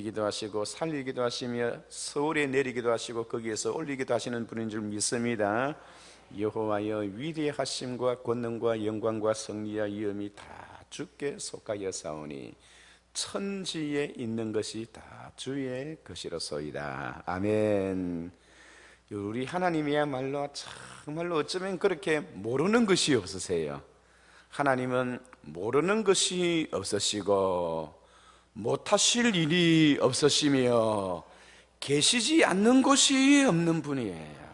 기도 하시고 살리기도 하시며 서울에 내리기도 하시고 거기에서 올리기도 하시는 분인 줄 믿습니다. 여호와여, 위대하심과 권능과 영광과 승리와 위엄이 다 주께 속하여 사오니 천지에 있는 것이 다 주의 것이로소이다. 아멘. 우리 하나님이야말로 정말로 어쩌면 그렇게 모르는 것이 없으세요. 하나님은 모르는 것이 없으시고 못하실 일이 없으시며 계시지 않는 곳이 없는 분이에요.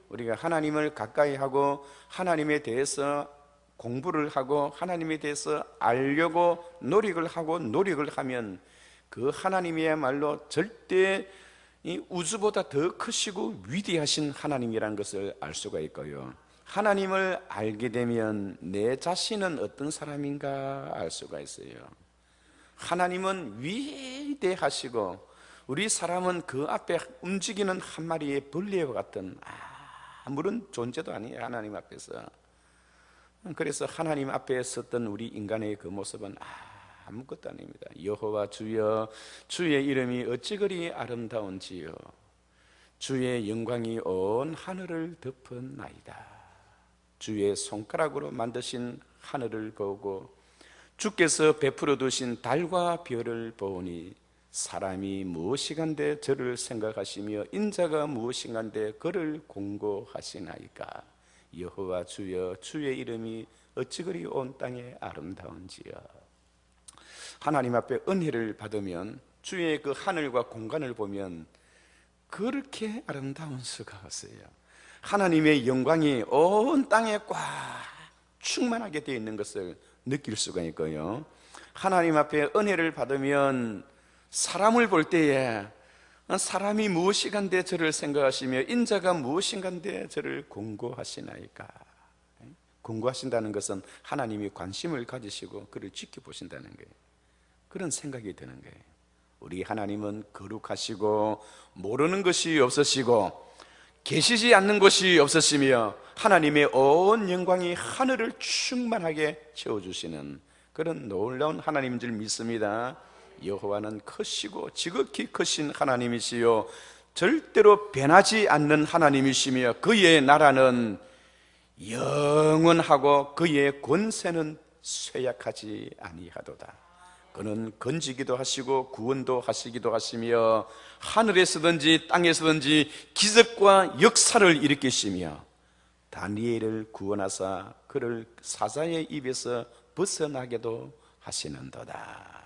우리가 하나님을 가까이 하고 하나님에 대해서 공부를 하고 하나님에 대해서 알려고 노력을 하고 노력을 하면 그 하나님이야말로 절대 이 우주보다 더 크시고 위대하신 하나님이라는 것을 알 수가 있고요, 하나님을 알게 되면 내 자신은 어떤 사람인가 알 수가 있어요. 하나님은 위대하시고 우리 사람은 그 앞에 움직이는 한 마리의 벌레와 같은 아무런 존재도 아니에요, 하나님 앞에서. 그래서 하나님 앞에 섰던 우리 인간의 그 모습은 아무것도 아닙니다. 여호와 주여, 주의 이름이 어찌 그리 아름다운지요, 주의 영광이 온 하늘을 덮은나이다. 주의 손가락으로 만드신 하늘을 보고 주께서 베풀어 두신 달과 별을 보니 사람이 무엇이간데 저를 생각하시며 인자가 무엇이간데 그를 공고하시나이까. 여호와 주여, 주의 이름이 어찌 그리 온 땅에 아름다운지요. 하나님 앞에 은혜를 받으면 주의 그 하늘과 공간을 보면 그렇게 아름다운 수가 없어요. 하나님의 영광이 온 땅에 꽉 충만하게 되어 있는 것을 느낄 수가 있고요, 하나님 앞에 은혜를 받으면 사람을 볼 때에 사람이 무엇이간데 저를 생각하시며 인자가 무엇인간데 저를 공고하시나이까. 공고하신다는 것은 하나님이 관심을 가지시고 그를 지켜보신다는 거예요. 그런 생각이 드는 거예요. 우리 하나님은 거룩하시고 모르는 것이 없으시고 계시지 않는 것이 없으시며 하나님의 온 영광이 하늘을 충만하게 채워주시는 그런 놀라운 하나님인 줄 믿습니다. 여호와는 크시고 지극히 크신 하나님이시요 절대로 변하지 않는 하나님이시며 그의 나라는 영원하고 그의 권세는 쇠약하지 아니하도다. 그는 건지기도 하시고 구원도 하시기도 하시며 하늘에서든지 땅에서든지 기적과 역사를 일으키시며 다니엘을 구원하사 그를 사자의 입에서 벗어나게도 하시는도다.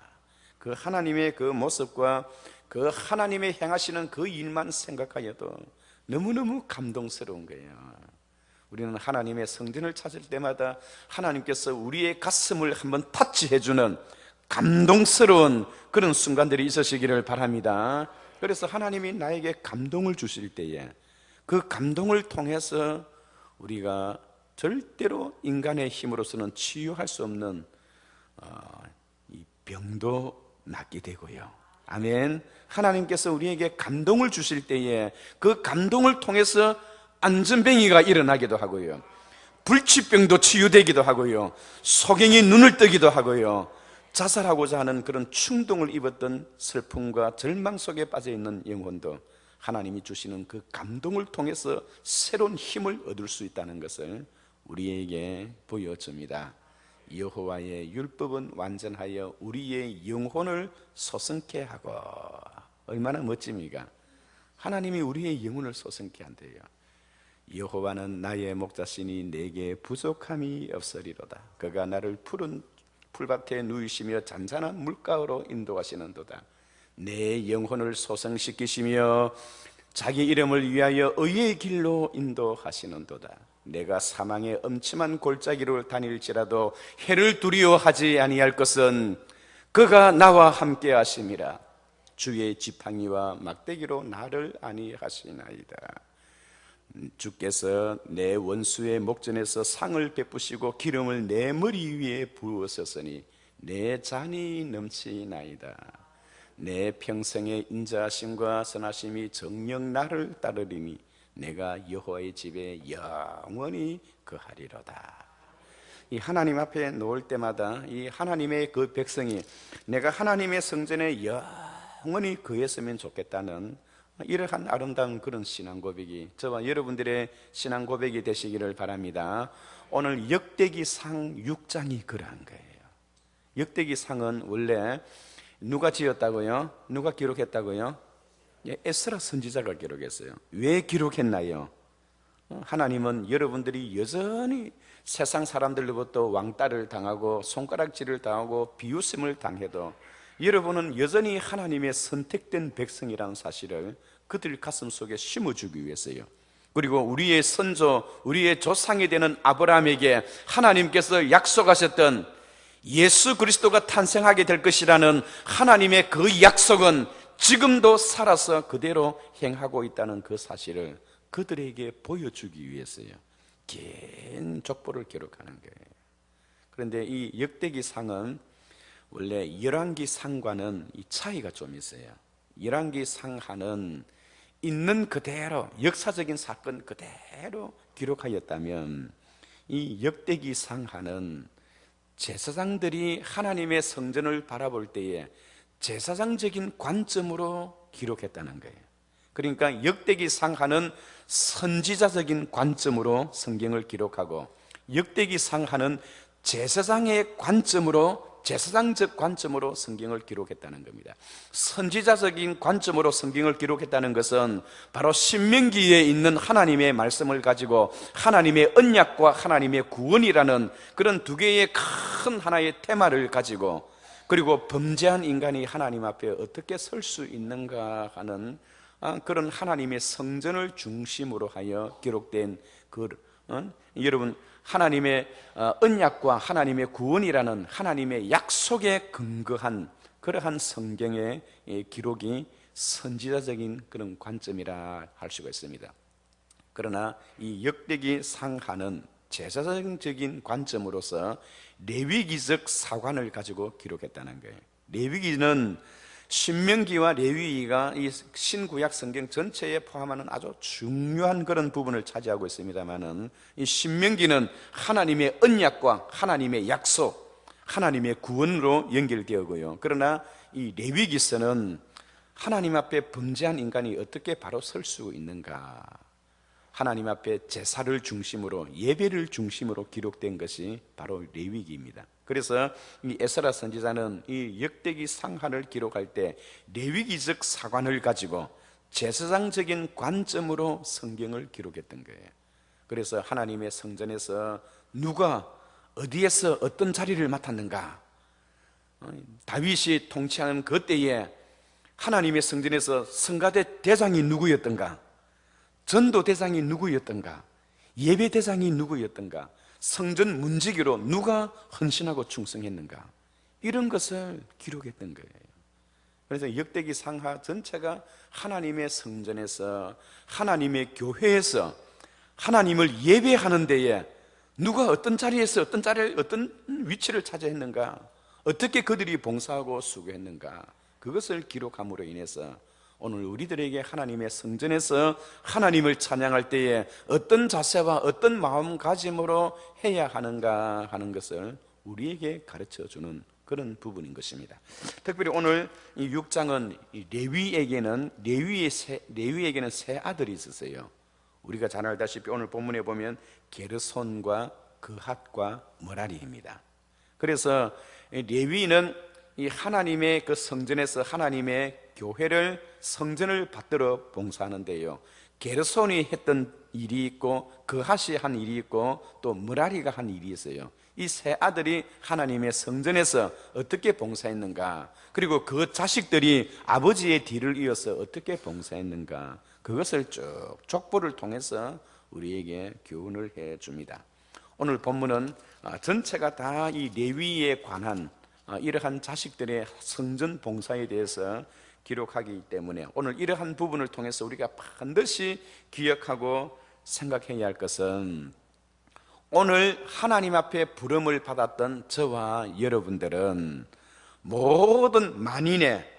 그 하나님의 그 모습과 그 하나님의 행하시는 그 일만 생각하여도 너무너무 감동스러운 거예요. 우리는 하나님의 성전을 찾을 때마다 하나님께서 우리의 가슴을 한번 터치해주는 감동스러운 그런 순간들이 있으시기를 바랍니다. 그래서 하나님이 나에게 감동을 주실 때에 그 감동을 통해서 우리가 절대로 인간의 힘으로서는 치유할 수 없는 이 병도 낫게 되고요, 아멘. 하나님께서 우리에게 감동을 주실 때에 그 감동을 통해서 안전뱅이가 일어나기도 하고요, 불치병도 치유되기도 하고요, 소경이 눈을 뜨기도 하고요, 자살하고자 하는 그런 충동을 입었던 슬픔과 절망 속에 빠져있는 영혼도 하나님이 주시는 그 감동을 통해서 새로운 힘을 얻을 수 있다는 것을 우리에게 보여줍니다. 여호와의 율법은 완전하여 우리의 영혼을 소성케 하고, 얼마나 멋집니까? 하나님이 우리의 영혼을 소성케 한대요. 여호와는 나의 목자시니 내게 부족함이 없으리로다. 그가 나를 푸른 풀밭에 누이시며 잔잔한 물가로 인도하시는도다. 내 영혼을 소생시키시며 자기 이름을 위하여 의의 길로 인도하시는도다. 내가 사망의 엄침한 골짜기를 다닐지라도 해를 두려워하지 아니할 것은 그가 나와 함께 하심이라. 주의 지팡이와 막대기로 나를 안위하시나이다. 주께서 내 원수의 목전에서 상을 베푸시고 기름을 내 머리 위에 부으셨으니 내 잔이 넘치나이다. 내 평생의 인자하심과 선하심이 정녕 나를 따르리니 내가 여호와의 집에 영원히 거하리로다. 이 하나님 앞에 놓을 때마다 이 하나님의 그 백성이 내가 하나님의 성전에 영원히 거했으면 좋겠다는 이러한 아름다운 그런 신앙 고백이 저와 여러분들의 신앙 고백이 되시기를 바랍니다. 오늘 역대기상 6장이 그러한 거예요. 역대기상은 원래 누가 지었다고요? 누가 기록했다고요? 에스라 선지자가 기록했어요. 왜 기록했나요? 하나님은 여러분들이 여전히 세상 사람들로부터 왕따를 당하고 손가락질을 당하고 비웃음을 당해도 여러분은 여전히 하나님의 선택된 백성이라는 사실을 그들 가슴 속에 심어주기 위해서요. 그리고 우리의 선조, 우리의 조상이 되는 아브라함에게 하나님께서 약속하셨던 예수 그리스도가 탄생하게 될 것이라는 하나님의 그 약속은 지금도 살아서 그대로 행하고 있다는 그 사실을 그들에게 보여주기 위해서요. 긴 족보를 기록하는 거예요. 그런데 이 역대기상은 원래 열왕기상과는 이 차이가 좀 있어요. 열왕기상하는 있는 그대로 역사적인 사건 그대로 기록하였다면 이 역대기상하는 제사장들이 하나님의 성전을 바라볼 때에 제사장적인 관점으로 기록했다는 거예요. 그러니까 역대기상하는 선지자적인 관점으로 성경을 기록하고 역대기상하는 제사장의 관점으로 제사장적 관점으로 성경을 기록했다는 겁니다. 선지자적인 관점으로 성경을 기록했다는 것은 바로 신명기에 있는 하나님의 말씀을 가지고 하나님의 언약과 하나님의 구원이라는 그런 두 개의 큰 하나의 테마를 가지고 그리고 범죄한 인간이 하나님 앞에 어떻게 설 수 있는가 하는 그런 하나님의 성전을 중심으로 하여 기록된 여러분 하나님의 언약과 하나님의 구원이라는 하나님의 약속에 근거한 그러한 성경의 기록이 선지자적인 그런 관점이라 할 수가 있습니다. 그러나 이 역대기 상하는 제사장적인 관점으로서 레위기적 사관을 가지고 기록했다는 거예요. 레위기는 신명기와 레위기가 이 신구약 성경 전체에 포함하는 아주 중요한 그런 부분을 차지하고 있습니다만은 이 신명기는 하나님의 언약과 하나님의 약속, 하나님의 구원으로 연결되고요. 그러나 이 레위기서는 하나님 앞에 범죄한 인간이 어떻게 바로 설 수 있는가, 하나님 앞에 제사를 중심으로 예배를 중심으로 기록된 것이 바로 레위기입니다. 그래서 이 에스라 선지자는 이 역대기 상하를 기록할 때 레위기적 사관을 가지고 제사장적인 관점으로 성경을 기록했던 거예요. 그래서 하나님의 성전에서 누가 어디에서 어떤 자리를 맡았는가, 다윗이 통치하는 그 때에 하나님의 성전에서 성가대 대장이 누구였던가, 전도 대장이 누구였던가, 예배 대장이 누구였던가, 성전 문지기로 누가 헌신하고 충성했는가, 이런 것을 기록했던 거예요. 그래서 역대기 상하 전체가 하나님의 성전에서 하나님의 교회에서 하나님을 예배하는 데에 누가 어떤 자리에서 어떤 위치를 차지했는가, 어떻게 그들이 봉사하고 수고했는가, 그것을 기록함으로 인해서 오늘 우리들에게 하나님의 성전에서 하나님을 찬양할 때에 어떤 자세와 어떤 마음가짐으로 해야 하는가 하는 것을 우리에게 가르쳐주는 그런 부분인 것입니다. 특별히 오늘 이 6장은 레위에게는 세 아들이 있었어요. 우리가 잘 알다시피 오늘 본문에 보면 게르손과 그핫과 머라리입니다. 그래서 레위는 이 하나님의 그 성전에서 하나님의 교회를 성전을 받들어 봉사하는데요, 게르손이 했던 일이 있고 그핫이 한 일이 있고 또 머라리가 한 일이 있어요. 이 세 아들이 하나님의 성전에서 어떻게 봉사했는가, 그리고 그 자식들이 아버지의 뒤를 이어서 어떻게 봉사했는가, 그것을 쭉 족보를 통해서 우리에게 교훈을 해줍니다. 오늘 본문은 전체가 다 이 레위에 관한 이러한 자식들의 성전 봉사에 대해서 기록하기 때문에 오늘 이러한 부분을 통해서 우리가 반드시 기억하고 생각해야 할 것은, 오늘 하나님 앞에 부름을 받았던 저와 여러분들은 모든 만인의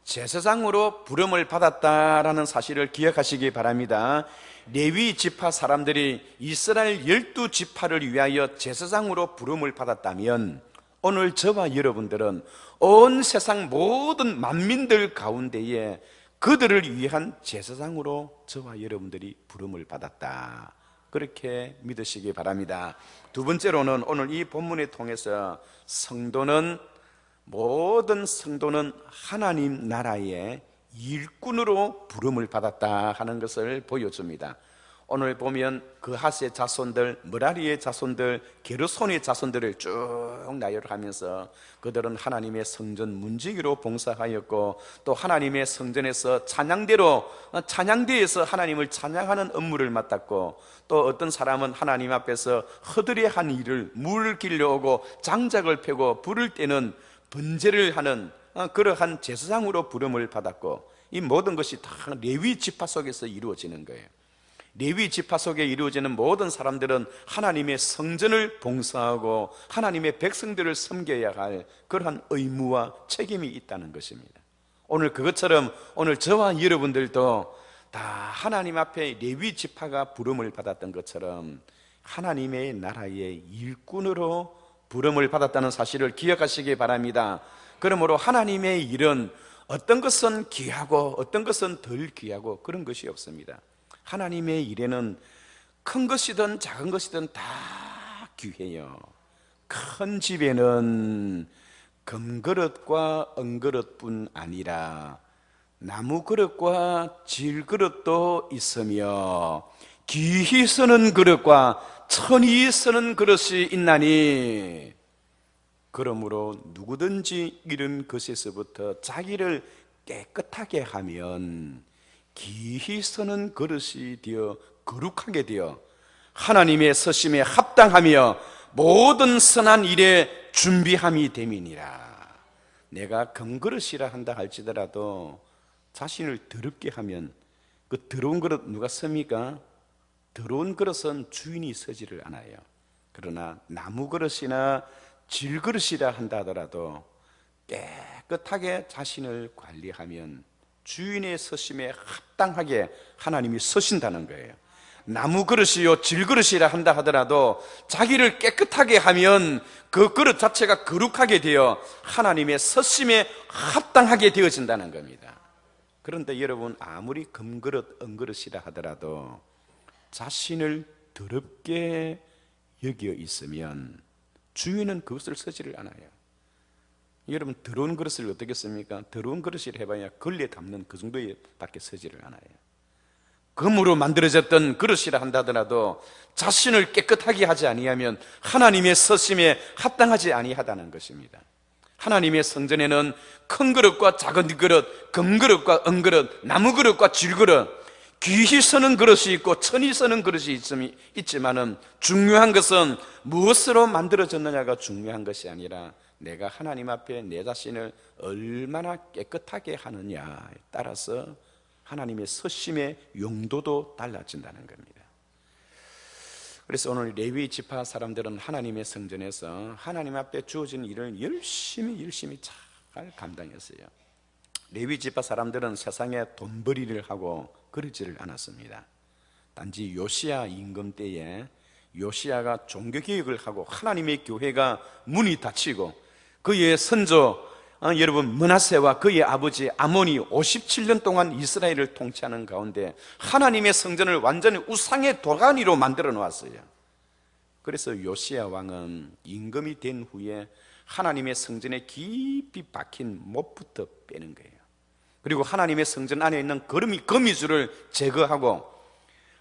제사장으로 부름을 받았다라는 사실을 기억하시기 바랍니다. 레위 지파 사람들이 이스라엘 12지파를 위하여 제사장으로 부름을 받았다면 오늘 저와 여러분들은 온 세상 모든 만민들 가운데에 그들을 위한 제사장으로 저와 여러분들이 부름을 받았다, 그렇게 믿으시기 바랍니다. 두 번째로는 오늘 이 본문을 통해서 모든 성도는 하나님 나라의 일꾼으로 부름을 받았다 하는 것을 보여줍니다. 오늘 보면 그하스의 자손들, 므라리의 자손들, 게르손의 자손들을 쭉 나열하면서 그들은 하나님의 성전 문지기로 봉사하였고, 또 하나님의 성전에서 찬양대에서 하나님을 찬양하는 업무를 맡았고, 또 어떤 사람은 하나님 앞에서 허들의 한 일을 물 길러오고 장작을 패고 불을 때는 번제를 하는 그러한 제사장으로 부름을 받았고, 이 모든 것이 다 레위 지파 속에서 이루어지는 거예요. 레위 지파 속에 이루어지는 모든 사람들은 하나님의 성전을 봉사하고 하나님의 백성들을 섬겨야 할 그러한 의무와 책임이 있다는 것입니다. 오늘 그것처럼 오늘 저와 여러분들도 다 하나님 앞에 레위 지파가 부름을 받았던 것처럼 하나님의 나라의 일꾼으로 부름을 받았다는 사실을 기억하시기 바랍니다. 그러므로 하나님의 일은 어떤 것은 귀하고 어떤 것은 덜 귀하고 그런 것이 없습니다. 하나님의 일에는 큰 것이든 작은 것이든 다 귀해요. 큰 집에는 금그릇과 은그릇뿐 아니라 나무 그릇과 질그릇도 있으며 귀히 쓰는 그릇과 천히 쓰는 그릇이 있나니, 그러므로 누구든지 이런 것에서부터 자기를 깨끗하게 하면 귀히 쓰는 그릇이 되어 거룩하게 되어 하나님의 서심에 합당하며 모든 선한 일에 준비함이 됨이니라. 내가 금그릇이라 한다 할지라도 자신을 더럽게 하면 그 더러운 그릇 누가 씁니까? 더러운 그릇은 주인이 쓰지를 않아요. 그러나 나무 그릇이나 질그릇이라 한다 하더라도 깨끗하게 자신을 관리하면 주인의 서심에 합당하게 하나님이 서신다는 거예요. 나무 그릇이요 질그릇이라 한다 하더라도 자기를 깨끗하게 하면 그 그릇 자체가 거룩하게 되어 하나님의 서심에 합당하게 되어진다는 겁니다. 그런데 여러분, 아무리 금그릇 은그릇이라 하더라도 자신을 더럽게 여겨 있으면 주인은 그것을 쓰지를 않아요. 여러분, 더러운 그릇을 어떻게 씁니까? 더러운 그릇을 해봐야 걸레 담는 그 정도에 밖에 쓰지를 않아요. 금으로 만들어졌던 그릇이라 한다더라도 자신을 깨끗하게 하지 아니하면 하나님의 서심에 합당하지 아니하다는 것입니다. 하나님의 성전에는 큰 그릇과 작은 그릇, 금그릇과 은그릇, 나무 그릇과 질그릇, 귀히 쓰는 그릇이 있고 천히 쓰는 그릇이 있지만은 중요한 것은 무엇으로 만들어졌느냐가 중요한 것이 아니라 내가 하나님 앞에 내 자신을 얼마나 깨끗하게 하느냐에 따라서 하나님의 서심의 용도도 달라진다는 겁니다. 그래서 오늘 레위 지파 사람들은 하나님의 성전에서 하나님 앞에 주어진 일을 열심히 잘 감당했어요. 레위 지파 사람들은 세상에 돈벌이를 하고 그러지를 않았습니다. 단지 요시야 임금 때에 요시야가 종교개혁을 하고 하나님의 교회가 문이 닫히고 그의 선조 여러분 므낫세와 그의 아버지 아몬이 57년 동안 이스라엘을 통치하는 가운데 하나님의 성전을 완전히 우상의 도가니로 만들어 놓았어요. 그래서 요시야 왕은 임금이 된 후에 하나님의 성전에 깊이 박힌 못부터 빼는 거예요. 그리고 하나님의 성전 안에 있는 거미줄을 제거하고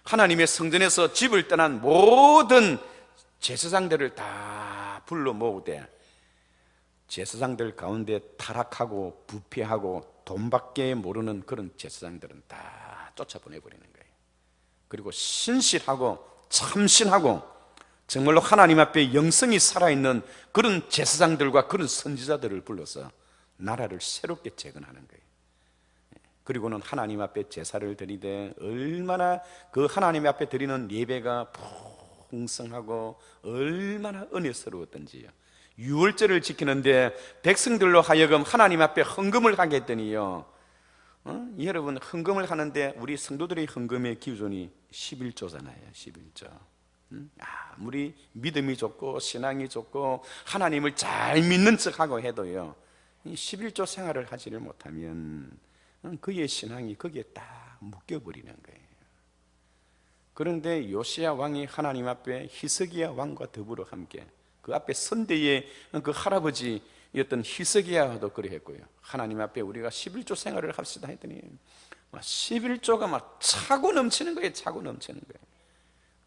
하나님의 성전에서 집을 떠난 모든 제사장들을 다 불러 모으되 제사장들 가운데 타락하고 부패하고 돈밖에 모르는 그런 제사장들은 다 쫓아보내버리는 거예요. 그리고 신실하고 참신하고 정말로 하나님 앞에 영성이 살아있는 그런 제사장들과 그런 선지자들을 불러서 나라를 새롭게 재건하는 거예요. 그리고는 하나님 앞에 제사를 드리되 얼마나 그 하나님 앞에 드리는 예배가 풍성하고 얼마나 은혜스러웠던지요. 유월절을 지키는데 백성들로 하여금 하나님 앞에 헌금을 하게 했더니요, 여러분 헌금을 하는데 우리 성도들의 헌금의 기준이 11조잖아요. 11조. 아무리 믿음이 좋고 신앙이 좋고 하나님을 잘 믿는 척하고 해도요, 이 11조 생활을 하지를 못하면 그의 신앙이 거기에 딱 묶여버리는 거예요. 그런데 요시야 왕이 하나님 앞에 히스기야 왕과 더불어 함께 그 앞에 선대의 그 할아버지였던 히스기야도 그래 했고요, 하나님 앞에 우리가 11조 생활을 합시다 했더니 11조가 막 차고 넘치는 거예요. 차고 넘치는 거예요.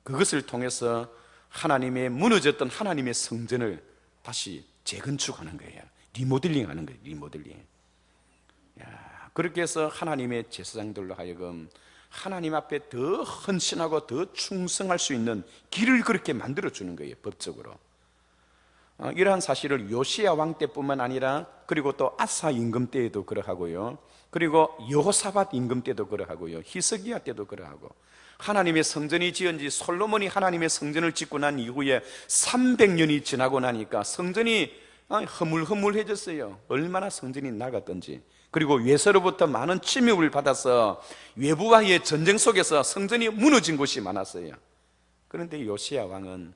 그것을 통해서 하나님의 무너졌던 하나님의 성전을 다시 재건축하는 거예요. 리모델링 하는 거예요. 리모델링. 그렇게 해서 하나님의 제사장들로 하여금 하나님 앞에 더 헌신하고 더 충성할 수 있는 길을 그렇게 만들어 주는 거예요. 법적으로. 이러한 사실을 요시야 왕 때뿐만 아니라 그리고 또 아사 임금 때에도 그러하고요, 그리고 여호사밧 임금 때도 그러하고요, 히스기야 때도 그러하고, 하나님의 성전이 지은 지 솔로몬이 하나님의 성전을 짓고 난 이후에 300년이 지나고 나니까 성전이 허물허물해졌어요. 얼마나 성전이 낡았던지. 그리고 외세로부터 많은 침입을 받아서 외부와의 전쟁 속에서 성전이 무너진 곳이 많았어요. 그런데 요시야 왕은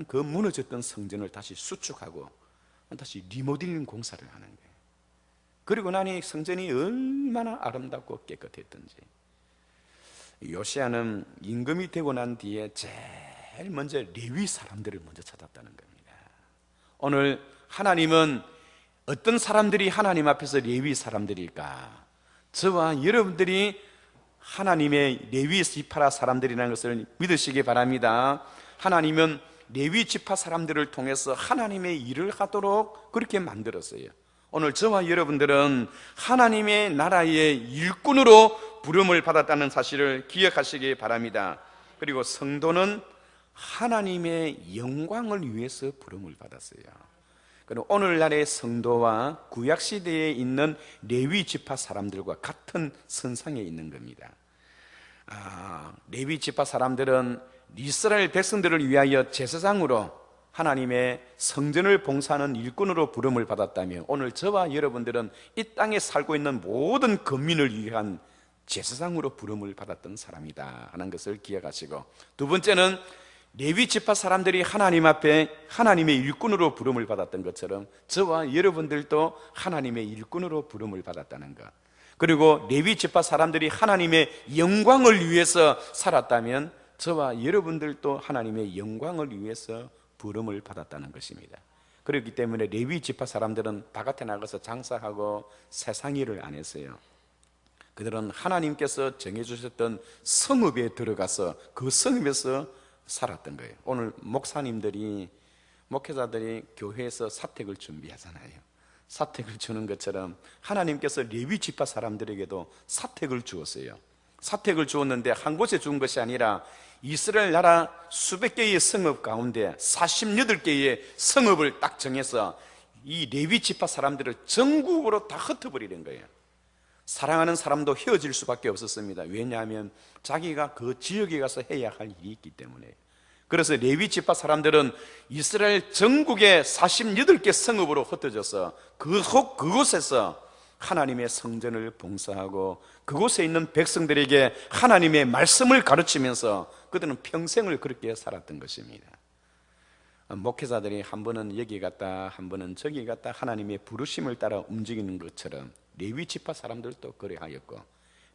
그 무너졌던 성전을 다시 수축하고 다시 리모델링 공사를 하는 거예요. 그리고 나니 성전이 얼마나 아름답고 깨끗했던지. 요시야는 임금이 되고 난 뒤에 제일 먼저 레위 사람들을 먼저 찾았다는 겁니다. 오늘 하나님은 어떤 사람들이 하나님 앞에서 레위 사람들일까? 저와 여러분들이 하나님의 레위 지파 사람들이라는 것을 믿으시기 바랍니다. 하나님은 레위 지파 사람들을 통해서 하나님의 일을 하도록 그렇게 만들었어요. 오늘 저와 여러분들은 하나님의 나라의 일꾼으로 부름을 받았다는 사실을 기억하시기 바랍니다. 그리고 성도는 하나님의 영광을 위해서 부름을 받았어요. 그리고 오늘날의 성도와 구약시대에 있는 레위 지파 사람들과 같은 선상에 있는 겁니다. 레위 지파 사람들은 이스라엘 백성들을 위하여 제사장으로 하나님의 성전을 봉사하는 일꾼으로 부름을 받았다면, 오늘 저와 여러분들은 이 땅에 살고 있는 모든 국민을 위한 제사장으로 부름을 받았던 사람이다 하는 것을 기억하시고, 두 번째는 레위 지파 사람들이 하나님 앞에 하나님의 일꾼으로 부름을 받았던 것처럼 저와 여러분들도 하나님의 일꾼으로 부름을 받았다는 것, 그리고 레위 지파 사람들이 하나님의 영광을 위해서 살았다면 저와 여러분들도 하나님의 영광을 위해서 부름을 받았다는 것입니다. 그렇기 때문에 레위 지파 사람들은 바깥에 나가서 장사하고 세상 일을 안 했어요. 그들은 하나님께서 정해주셨던 성읍에 들어가서 그 성읍에서 살았던 거예요. 오늘 목회자들이 교회에서 사택을 준비하잖아요. 사택을 주는 것처럼 하나님께서 레위 지파 사람들에게도 사택을 주었어요. 사택을 주었는데 한 곳에 준 것이 아니라 이스라엘 나라 수백 개의 성읍 가운데 48개의 성읍을 딱 정해서 이 레위 지파 사람들을 전국으로 다 흩어버리는 거예요. 사랑하는 사람도 헤어질 수밖에 없었습니다. 왜냐하면 자기가 그 지역에 가서 해야 할 일이 있기 때문에. 그래서 레위 지파 사람들은 이스라엘 전국의 48개 성읍으로 흩어져서 그곳에서 하나님의 성전을 봉사하고 그곳에 있는 백성들에게 하나님의 말씀을 가르치면서 그들은 평생을 그렇게 살았던 것입니다. 목회자들이 한 번은 여기 갔다 한 번은 저기 갔다 하나님의 부르심을 따라 움직이는 것처럼 레위 지파 사람들도 그래하였고,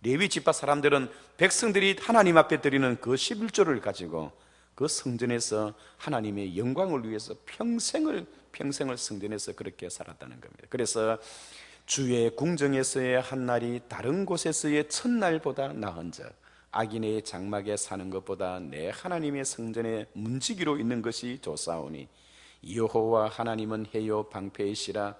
레위 지파 사람들은 백성들이 하나님 앞에 드리는 그 11조를 가지고 그 성전에서 하나님의 영광을 위해서 평생을 성전에서 그렇게 살았다는 겁니다. 그래서 주의 궁정에서의 한 날이 다른 곳에서의 첫날보다 나은즉 악인의 장막에 사는 것보다 내 하나님의 성전에 문지기로 있는 것이 좋사오니 여호와 하나님은 해요 방패이시라.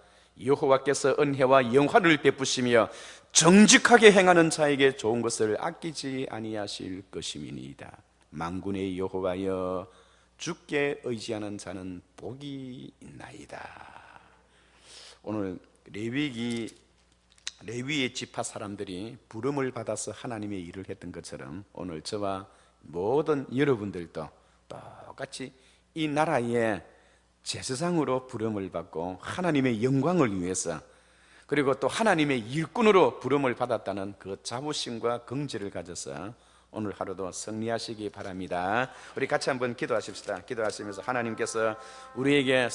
여호와께서 은혜와 영화를 베푸시며 정직하게 행하는 자에게 좋은 것을 아끼지 아니하실 것임이니이다. 만군의 여호와여, 주께 의지하는 자는 복이 있나이다. 오늘 레위의 지파 사람들이 부름을 받아서 하나님의 일을 했던 것처럼 오늘 저와 모든 여러분들도 똑같이 이 나라의 제사장으로 부름을 받고 하나님의 영광을 위해서, 그리고 또 하나님의 일꾼으로 부름을 받았다는 그 자부심과 긍지를 가져서 오늘 하루도 승리하시기 바랍니다. 우리 같이 한번 기도하십시다. 기도하시면서 하나님께서 우리에게